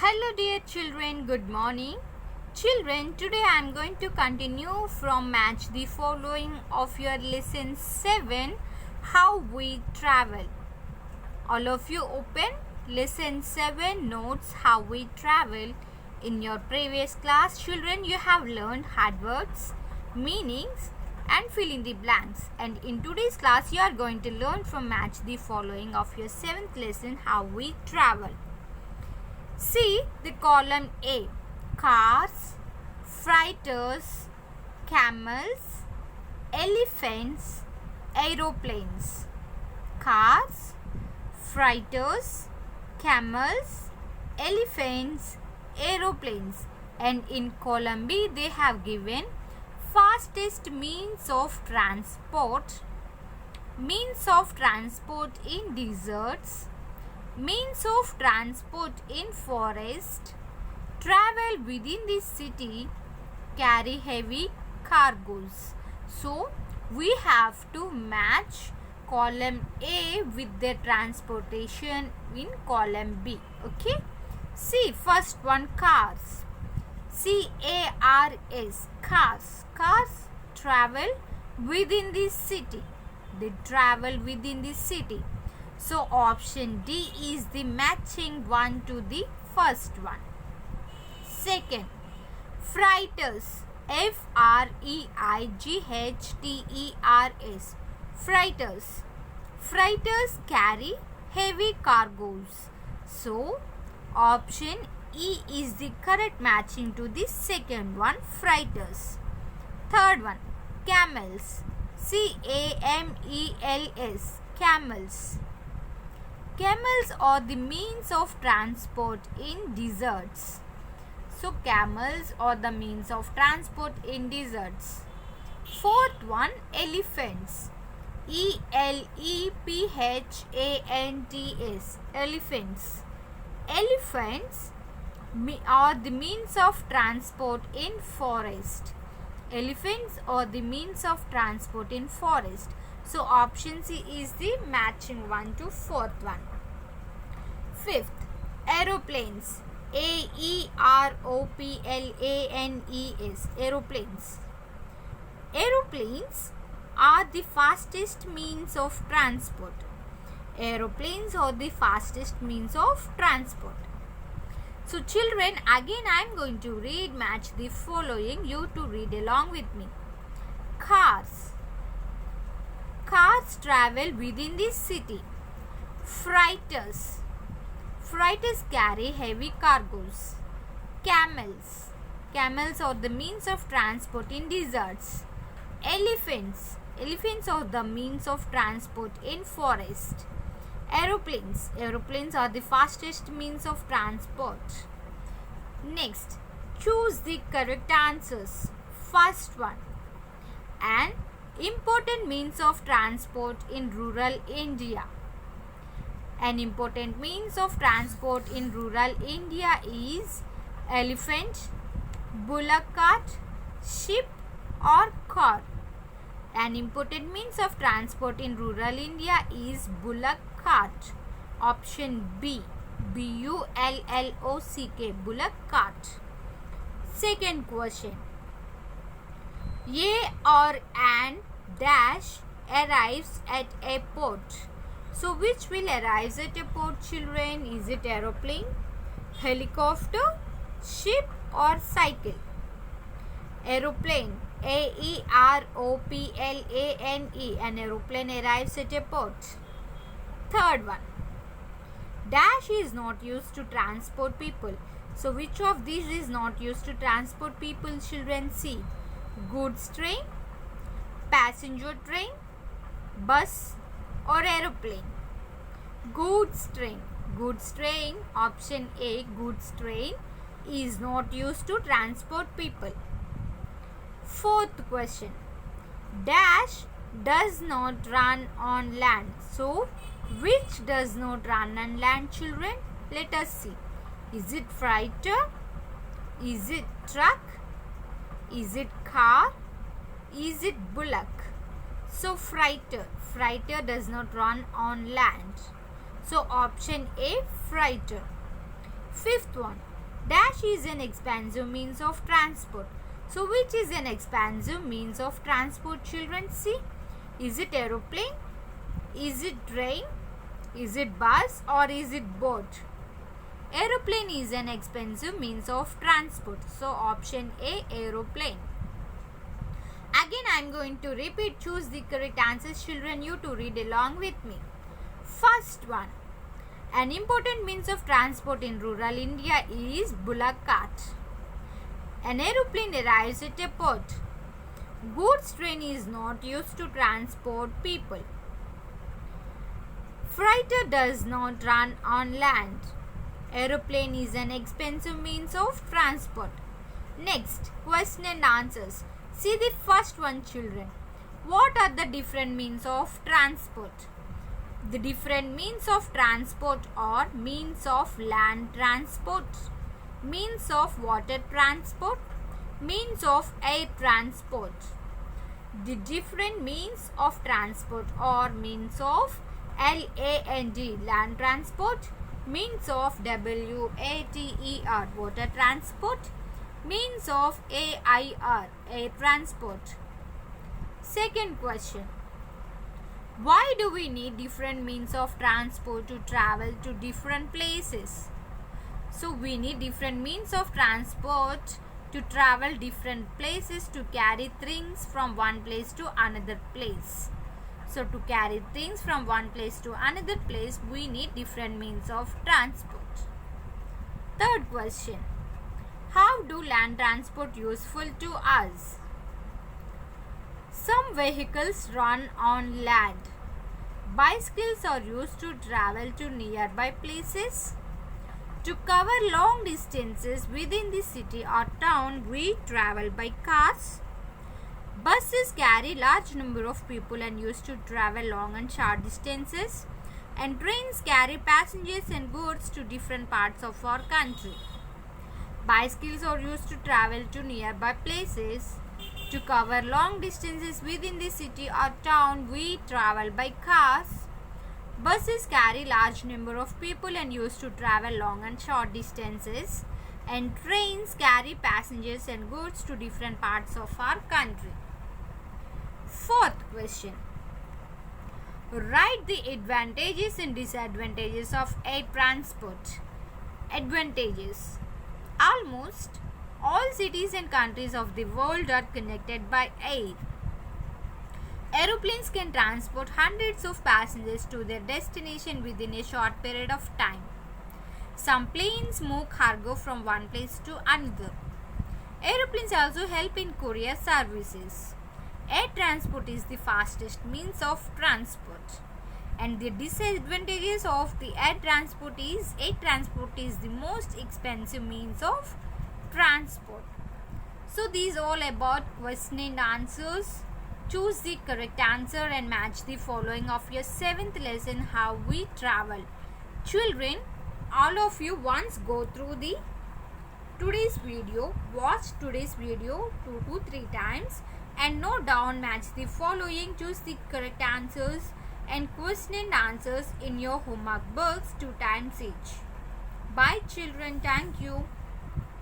Hello dear children, good morning. Children, today I am going to continue from match the following of your lesson 7, how we travel. All of you open lesson 7 notes how we travel. In your previous class, children, you have learned hard words, meanings and fill in the blanks. And in today's class, you are going to learn from match the following of your 7th lesson, how we travel. See the column A. Cars, freighters, camels, elephants, aeroplanes. Cars, freighters, camels, elephants, aeroplanes. And in column B they have given fastest means of transport in deserts, means of transport in forest, travel within the city, carry heavy cargoes. So we have to match column A with the transportation in column B. Okay. See first one, cars. C-A-R-S, cars. Cars travel within the city. They travel within the city. So option D is the matching one to the first one. Second, freighters. F-R-E-I-G-H-T-E-R-S. Freighters. Freighters carry heavy cargoes. So option E is the correct matching to the second one, freighters. Third one, camels. C-A-M-E-L-S. Camels. Camels are the means of transport in deserts. So camels are the means of transport in deserts. Fourth one, elephants. E-L-E-P-H-A-N-T-S. Elephants. Elephants are the means of transport in forest. Elephants are the means of transport in forest. So option C is the matching one to fourth one. Fifth, aeroplanes. A-E-R-O-P-L-A-N-E-S. Aeroplanes. Aeroplanes are the fastest means of transport. Aeroplanes are the fastest means of transport. So children, again I am going to read match the following. You to read along with me. Cars. Cars travel within the city. Freighters. Freighters carry heavy cargoes. Camels. Camels are the means of transport in deserts. Elephants. Elephants are the means of transport in forest. Aeroplanes. Aeroplanes are the fastest means of transport. Next, choose the correct answers. First one, an important means of transport in rural India. An important means of transport in rural India is elephant, bullock cart, ship or car. An important means of transport in rural India is bullock cart. Option B, B-U-L-L-O-C-K, bullock cart. Second question. A or an dash arrives at a port. So which will arrive at a port, children? Is it aeroplane, helicopter, ship or cycle? Aeroplane. A-E-R-O-P-L-A-N-E. An aeroplane arrives at a port. Third one. Dash is not used to transport people. So which of these is not used to transport people, children? C. Goods train, passenger train, bus or aeroplane. Goods train. Goods train, option A, goods train is not used to transport people. Fourth question. Dash does not run on land. So which does not run on land, children? Let us see. Is it freighter? Is it truck? Is it car? Is it bullock? So freighter. Freighter does not run on land. So option A, freighter. Fifth one, Dash is an expensive means of transport. So which is an expensive means of transport, children? See, is it aeroplane? Is it train? Is it bus or is it boat? Aeroplane is an expensive means of transport. So option A, aeroplane. Again I am going to repeat. Choose the correct answers, children. You to read along with me. First one. An important means of transport in rural India is bullock cart. An aeroplane arrives at a port. Goods train is not used to transport people. Freighter does not run on land. Aeroplane is an expensive means of transport. Next, question and answers. See the first one, children. What are the different means of transport? The different means of transport are means of land transport, means of water transport, means of air transport. The different means of transport are means of LAND, land transport, means of WATER, water transport, means of AIR, air transport. Second question. Why do we need different means of transport to travel to different places? So we need different means of transport to travel different places, to carry things from one place to another place. So to carry things from one place to another place, we need different means of transport. Third question. How do land transport useful to us? Some vehicles run on land. Bicycles are used to travel to nearby places. To cover long distances within the city or town, we travel by cars. Buses carry large number of people and used to travel long and short distances. And trains carry passengers and goods to different parts of our country. Bicycles are used to travel to nearby places. To cover long distances within the city or town, we travel by cars. Buses carry large number of people and used to travel long and short distances. And trains carry passengers and goods to different parts of our country. Fourth question. Write the advantages and disadvantages of air transport. Advantages. Almost all cities and countries of the world are connected by air. Aeroplanes can transport hundreds of passengers to their destination within a short period of time. Some planes move cargo from one place to another. Aeroplanes also help in courier services. Air transport is the fastest means of transport. And the disadvantages of the air transport is the most expensive means of transport. So these all about question and answers. Choose the correct answer and match the following of your 7th lesson, how we travel. Children, all of you once go through the today's video, watch today's video 2 to 3 times and note down, match the following, choose the correct answers and question and answers in your homework books 2 times each. Bye children, thank you.